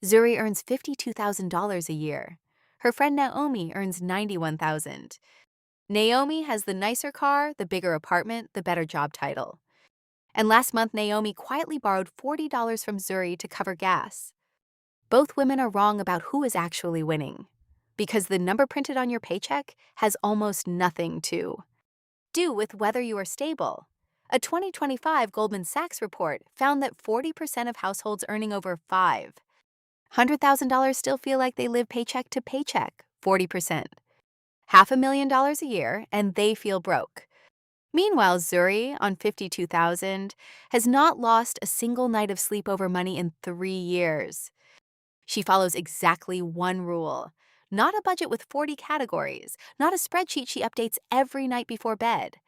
Zuri earns $52,000 a year. Her friend Naomi earns $91,000. Naomi has the nicer car, the bigger apartment, the better job title. And last month, Naomi quietly borrowed $40 from Zuri to cover gas. Both women are wrong about who is actually winning, because the number printed on your paycheck has almost nothing to do with whether you are stable. A 2025 Goldman Sachs report found that 40% of households earning over $500,000 still feel like they live paycheck to paycheck, 40%. $500,000 a year, and they feel broke. Meanwhile, Zuri, on $52,000, has not lost a single night of sleep over money in 3 years. She follows exactly one rule: not a budget with 40 categories, not a spreadsheet she updates every night before bed.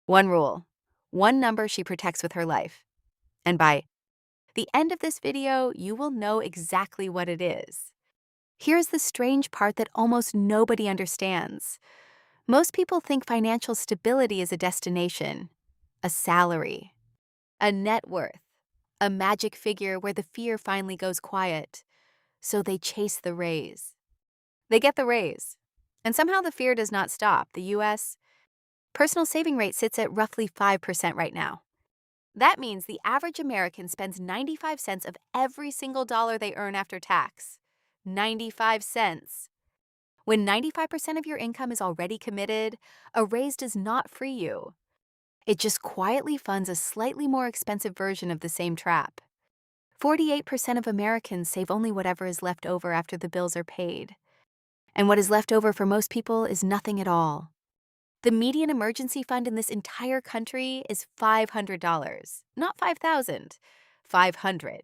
One rule, one number she protects with her life. And by the end of this video, you will know exactly what it is. Here's the strange part that almost nobody understands. Most people think financial stability is a destination, a salary, a net worth, a magic figure where the fear finally goes quiet. So they chase the raise. They get the raise. And somehow the fear does not stop. The U.S. personal saving rate sits at roughly 5% right now. That means the average American spends 95 cents of every single dollar they earn after tax. 95 cents. When 95% of your income is already committed, a raise does not free you. It just quietly funds a slightly more expensive version of the same trap. 48% of Americans save only whatever is left over after the bills are paid. And what is left over for most people is nothing at all. The median emergency fund in this entire country is $500, not $5,000, $500.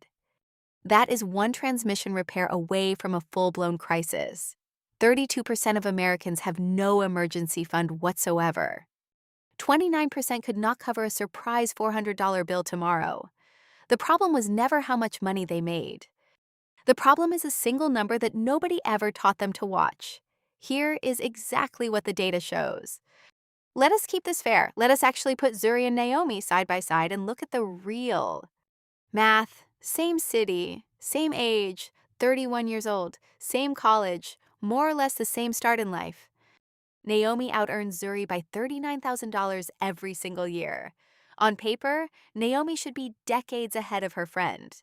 That is one transmission repair away from a full-blown crisis. 32% of Americans have no emergency fund whatsoever. 29% could not cover a surprise $400 bill tomorrow. The problem was never how much money they made. The problem is a single number that nobody ever taught them to watch. Here is exactly what the data shows. Let us keep this fair. Let us actually put Zuri and Naomi side by side and look at the real math. Same city, same age, 31 years old, same college, more or less the same start in life. Naomi out-earns Zuri by $39,000 every single year. On paper, Naomi should be decades ahead of her friend.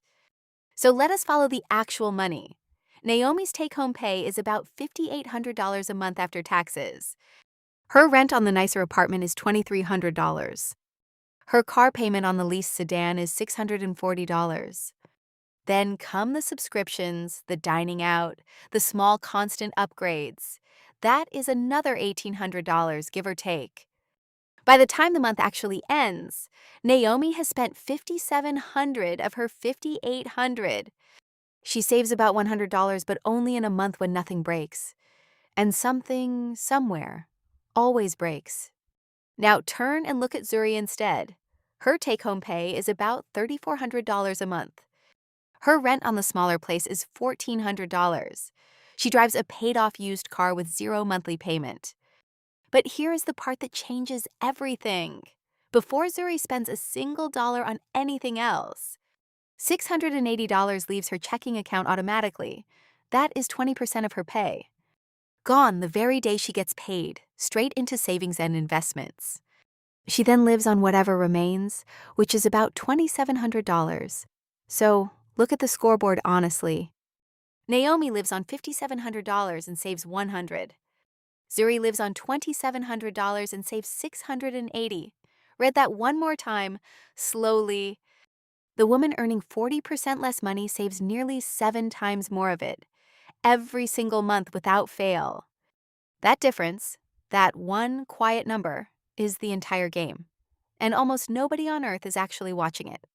So let us follow the actual money. Naomi's take-home pay is about $5,800 a month after taxes. Her rent on the nicer apartment is $2,300. Her car payment on the leased sedan is $640. Then come the subscriptions, the dining out, the small constant upgrades. That is another $1,800, give or take. By the time the month actually ends, Naomi has spent $5,700 of her $5,800. She saves about $100, but only in a month when nothing breaks. And something, somewhere, always breaks. Now turn and look at Zuri instead. Her take-home pay is about $3,400 a month. Her rent on the smaller place is $1,400. She drives a paid-off used car with zero monthly payment. But here is the part that changes everything. Before Zuri spends a single dollar on anything else, $680 leaves her checking account automatically. That is 20% of her pay. Gone the very day she gets paid, straight into savings and investments. She then lives on whatever remains, which is about $2,700. So, look at the scoreboard honestly. Naomi lives on $5,700 and saves $100. Zuri lives on $2,700 and saves $680. Read that one more time, slowly. The woman earning 40% less money saves nearly 7 times more of it, every single month without fail. That difference, that one quiet number, is the entire game. And almost nobody on earth is actually watching it.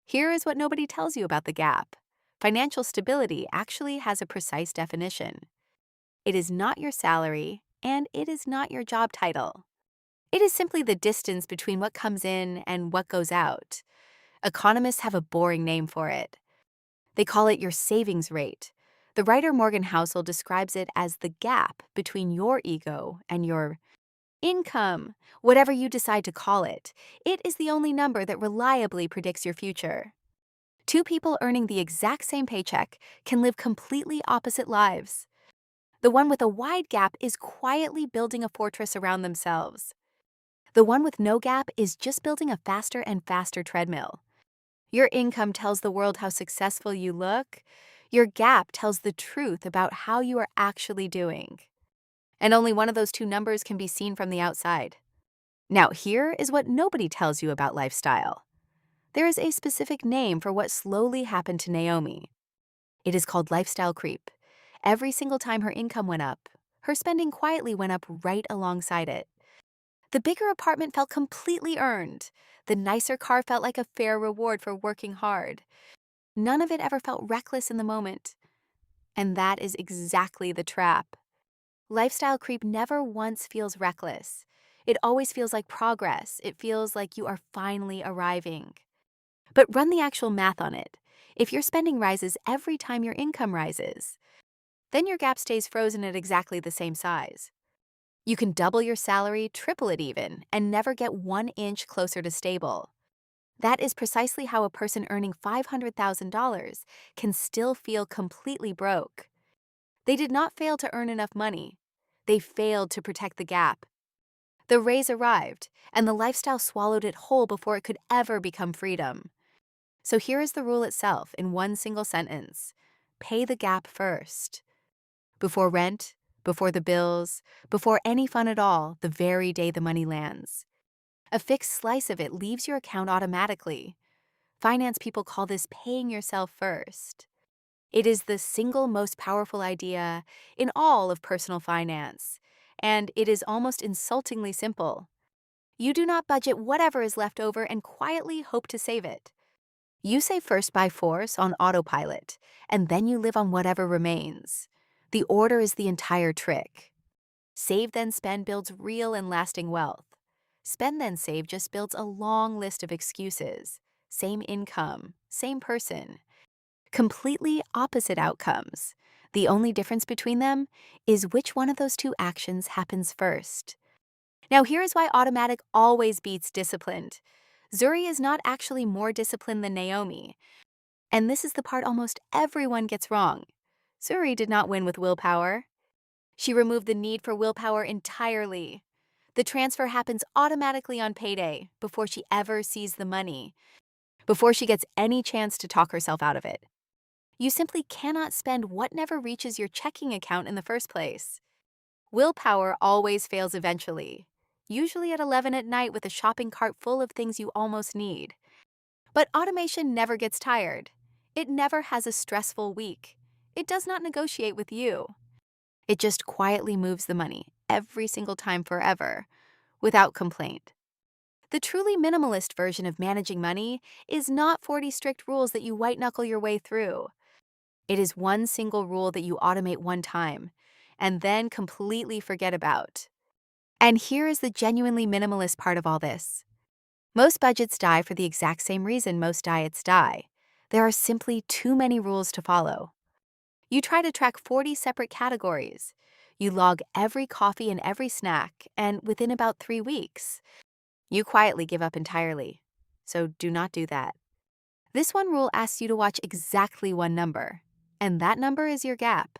Here is what nobody tells you about the gap. Financial stability actually has a precise definition. It is not your salary, and it is not your job title. It is simply the distance between what comes in and what goes out. Economists have a boring name for it. They call it your savings rate. The writer Morgan Housel describes it as the gap between your ego and your income, whatever you decide to call it. It is the only number that reliably predicts your future. Two people earning the exact same paycheck can live completely opposite lives. The one with a wide gap is quietly building a fortress around themselves. The one with no gap is just building a faster and faster treadmill. Your income tells the world how successful you look. Your gap tells the truth about how you are actually doing. And only one of those two numbers can be seen from the outside. Now, here is what nobody tells you about lifestyle. There is a specific name for what slowly happened to Naomi. It is called lifestyle creep. Every single time her income went up, her spending quietly went up right alongside it. The bigger apartment felt completely earned. The nicer car felt like a fair reward for working hard. None of it ever felt reckless in the moment. And that is exactly the trap. Lifestyle creep never once feels reckless. It always feels like progress. It feels like you are finally arriving. But run the actual math on it. If your spending rises every time your income rises, then your gap stays frozen at exactly the same size. You can double your salary, triple it even, and never get 1 inch closer to stable. That is precisely how a person earning $500,000 can still feel completely broke. They did not fail to earn enough money. They failed to protect the gap. The raise arrived, and the lifestyle swallowed it whole before it could ever become freedom. So here is the rule itself in one single sentence. Pay the gap first. Before rent, before the bills, before any fun at all, the very day the money lands. A fixed slice of it leaves your account automatically. Finance people call this paying yourself first. It is the single most powerful idea in all of personal finance, and it is almost insultingly simple. You do not budget whatever is left over and quietly hope to save it. You save first by force on autopilot, and then you live on whatever remains. The order is the entire trick. Save then spend builds real and lasting wealth. Spend then save just builds a long list of excuses. Same income, same person. Completely opposite outcomes. The only difference between them is which one of those two actions happens first. Now here is why automatic always beats disciplined. Zuri is not actually more disciplined than Naomi. And this is the part almost everyone gets wrong. Zuri did not win with willpower. She removed the need for willpower entirely. The transfer happens automatically on payday before she ever sees the money, before she gets any chance to talk herself out of it. You simply cannot spend what never reaches your checking account in the first place. Willpower always fails eventually, usually at 11 at night with a shopping cart full of things you almost need. But automation never gets tired. It never has a stressful week. It does not negotiate with you. It just quietly moves the money every single time forever, without complaint. The truly minimalist version of managing money is not 40 strict rules that you white-knuckle your way through. It is one single rule that you automate one time, and then completely forget about. And here is the genuinely minimalist part of all this. Most budgets die for the exact same reason most diets die. There are simply too many rules to follow. You try to track 40 separate categories. You log every coffee and every snack, and within about 3 weeks, you quietly give up entirely. So do not do that. This one rule asks you to watch exactly one number, and that number is your gap.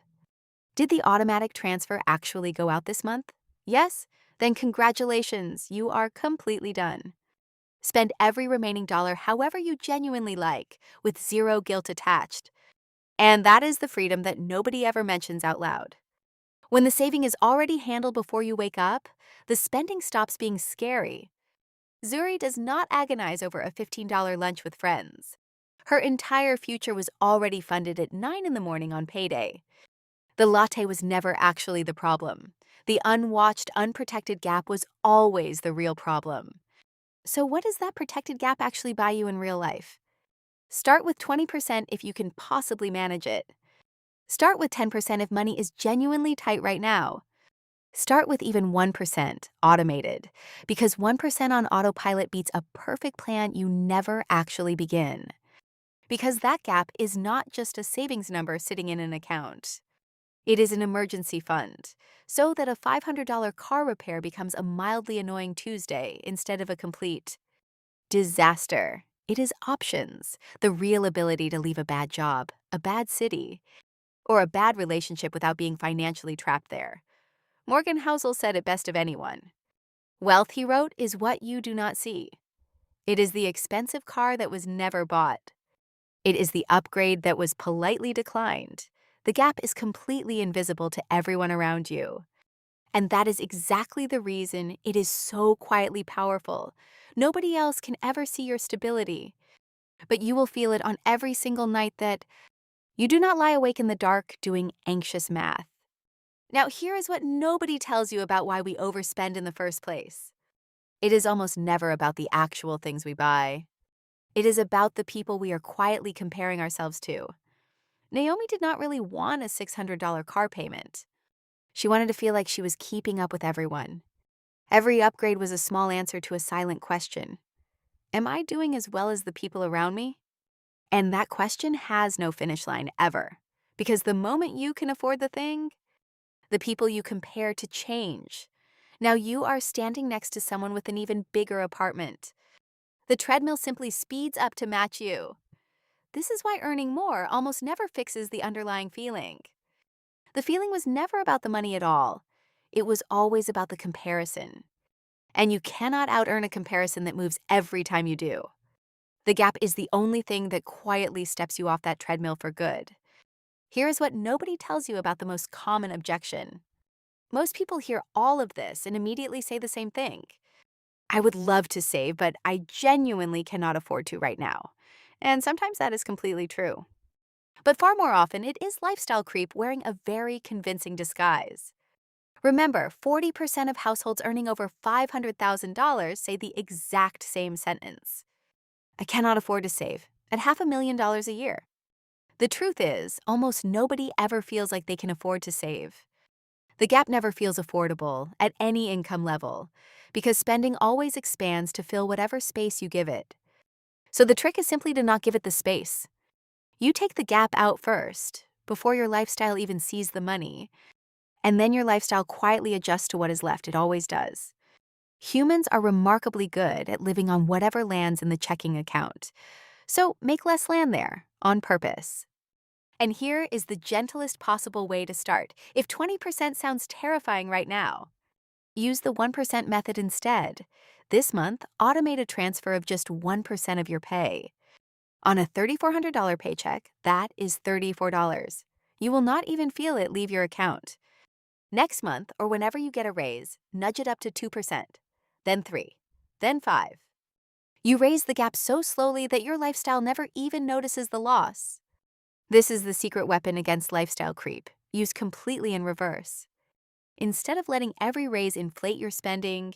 Did the automatic transfer actually go out this month? Yes? Then congratulations, you are completely done. Spend every remaining dollar however you genuinely like, with zero guilt attached. And that is the freedom that nobody ever mentions out loud. When the saving is already handled before you wake up, the spending stops being scary. Zuri does not agonize over a $15 lunch with friends. Her entire future was already funded at 9 in the morning on payday. The latte was never actually the problem. The unwatched, unprotected gap was always the real problem. So what does that protected gap actually buy you in real life? Start with 20% if you can possibly manage it. Start with 10% if money is genuinely tight right now. Start with even 1%, automated, because 1% on autopilot beats a perfect plan you never actually begin. Because that gap is not just a savings number sitting in an account. It is an emergency fund, so that a $500 car repair becomes a mildly annoying Tuesday instead of a complete disaster. It is options, the real ability to leave a bad job, a bad city, or a bad relationship without being financially trapped there. Morgan Housel said it best of anyone. Wealth, he wrote, is what you do not see. It is the expensive car that was never bought. It is the upgrade that was politely declined. The gap is completely invisible to everyone around you. And that is exactly the reason it is so quietly powerful. Nobody else can ever see your stability, but you will feel it on every single night that you do not lie awake in the dark doing anxious math. Now, here is what nobody tells you about why we overspend in the first place. It is almost never about the actual things we buy. It is about the people we are quietly comparing ourselves to. Naomi did not really want a $600 car payment. She wanted to feel like she was keeping up with everyone. Every upgrade was a small answer to a silent question. Am I doing as well as the people around me? And that question has no finish line ever. Because the moment you can afford the thing, the people you compare to change. Now you are standing next to someone with an even bigger apartment. The treadmill simply speeds up to match you. This is why earning more almost never fixes the underlying feeling. The feeling was never about the money at all. It was always about the comparison. And you cannot out-earn a comparison that moves every time you do. The gap is the only thing that quietly steps you off that treadmill for good. Here is what nobody tells you about the most common objection. Most people hear all of this and immediately say the same thing. I would love to save, but I genuinely cannot afford to right now. And sometimes that is completely true. But far more often, it is lifestyle creep wearing a very convincing disguise. Remember, 40% of households earning over $500,000 say the exact same sentence. I cannot afford to save at $500,000 a year. The truth is, almost nobody ever feels like they can afford to save. The gap never feels affordable at any income level because spending always expands to fill whatever space you give it. So the trick is simply to not give it the space. You take the gap out first, before your lifestyle even sees the money, and then your lifestyle quietly adjusts to what is left. It always does. Humans are remarkably good at living on whatever lands in the checking account. So make less land there, on purpose. And here is the gentlest possible way to start. If 20% sounds terrifying right now, use the 1% method instead. This month, automate a transfer of just 1% of your pay. On a $3,400 paycheck, that is $34. You will not even feel it leave your account. Next month, or whenever you get a raise, nudge it up to 2%, then 3, then 5. You raise the gap so slowly that your lifestyle never even notices the loss. This is the secret weapon against lifestyle creep, used completely in reverse. Instead of letting every raise inflate your spending,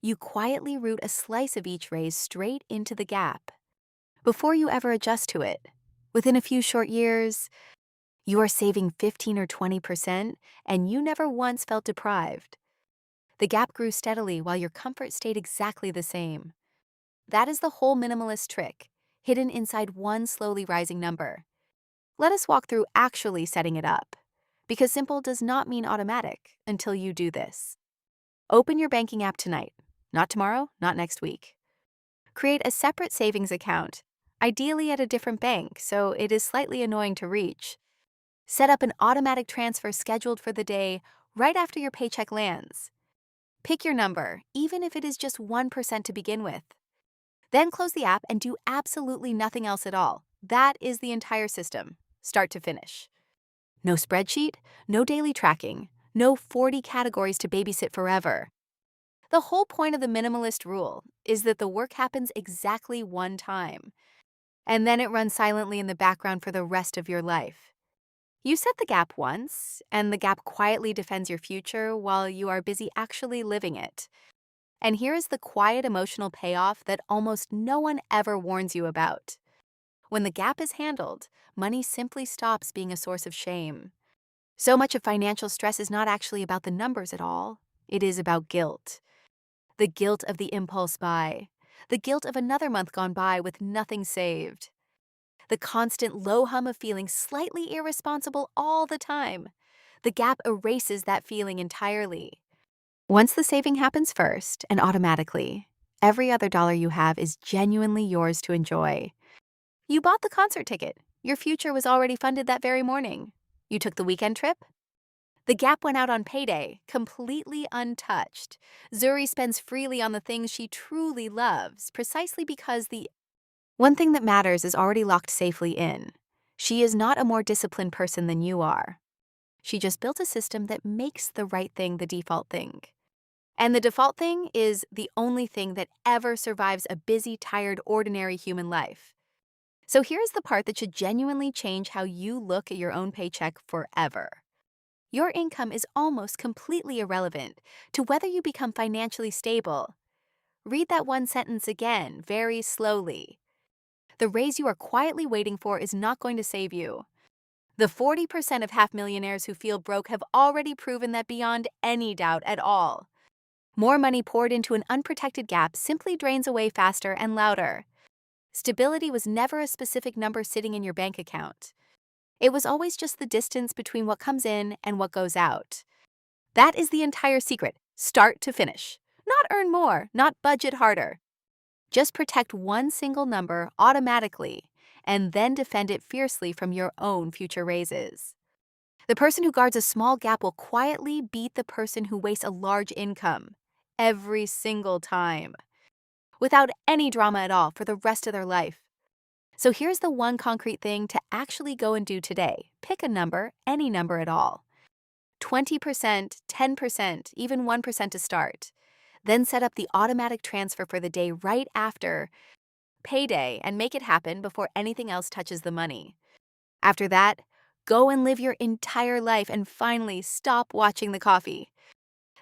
you quietly root a slice of each raise straight into the gap. Before you ever adjust to it, within a few short years, you are saving 15 or 20%, and you never once felt deprived. The gap grew steadily while your comfort stayed exactly the same. That is the whole minimalist trick, hidden inside one slowly rising number. Let us walk through actually setting it up, because simple does not mean automatic until you do this. Open your banking app tonight, not tomorrow, not next week. Create a separate savings account, ideally at a different bank so it is slightly annoying to reach. Set up an automatic transfer scheduled for the day right after your paycheck lands. Pick your number, even if it is just 1% to begin with. Then close the app and do absolutely nothing else at all. That is the entire system, start to finish. No spreadsheet, no daily tracking, no 40 categories to babysit forever. The whole point of the minimalist rule is that the work happens exactly one time, and then it runs silently in the background for the rest of your life. You set the gap once, and the gap quietly defends your future while you are busy actually living it. And here is the quiet emotional payoff that almost no one ever warns you about. When the gap is handled, money simply stops being a source of shame. So much of financial stress is not actually about the numbers at all. It is about guilt. The guilt of the impulse buy. The guilt of another month gone by with nothing saved. The constant low hum of feeling slightly irresponsible all the time. The gap erases that feeling entirely. Once the saving happens first and automatically, Every other dollar you have is genuinely yours to enjoy. You bought the concert ticket. Your future was already funded that very morning. You took the weekend trip. The gap went out on payday, completely untouched. Zuri spends freely on the things she truly loves, precisely because the one thing that matters is already locked safely in. She is not a more disciplined person than you are. She just built a system that makes the right thing the default thing. And the default thing is the only thing that ever survives a busy, tired, ordinary human life. So here's the part that should genuinely change how you look at your own paycheck forever. Your income is almost completely irrelevant to whether you become financially stable. Read that one sentence again, very slowly. The raise you are quietly waiting for is not going to save you. The 40% of half-millionaires who feel broke have already proven that beyond any doubt at all. More money poured into an unprotected gap simply drains away faster and louder. Stability was never a specific number sitting in your bank account. It was always just the distance between what comes in and what goes out. That is the entire secret, start to finish. Not earn more, not budget harder. Just protect one single number automatically, and then defend it fiercely from your own future raises. The person who guards a small gap will quietly beat the person who wastes a large income. Every single time. Without any drama at all for the rest of their life. So here's the one concrete thing to actually go and do today. Pick a number, any number at all. 20%, 10%, even 1% to start. Then set up the automatic transfer for the day right after payday and make it happen before anything else touches the money. After that, go and live your entire life and finally stop watching the coffee.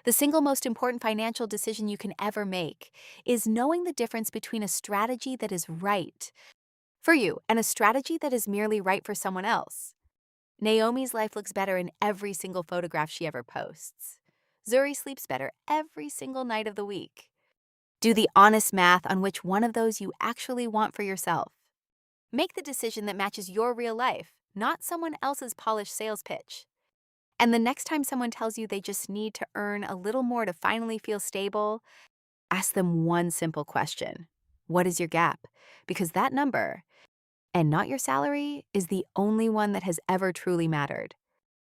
The single most important financial decision you can ever make is knowing the difference between a strategy that is right for you and a strategy that is merely right for someone else. Naomi's life looks better in every single photograph she ever posts. Zuri sleeps better every single night of the week. Do the honest math on which one of those you actually want for yourself. Make the decision that matches your real life, not someone else's polished sales pitch. And the next time someone tells you they just need to earn a little more to finally feel stable, ask them one simple question. What is your gap? Because that number, and not your salary, is the only one that has ever truly mattered.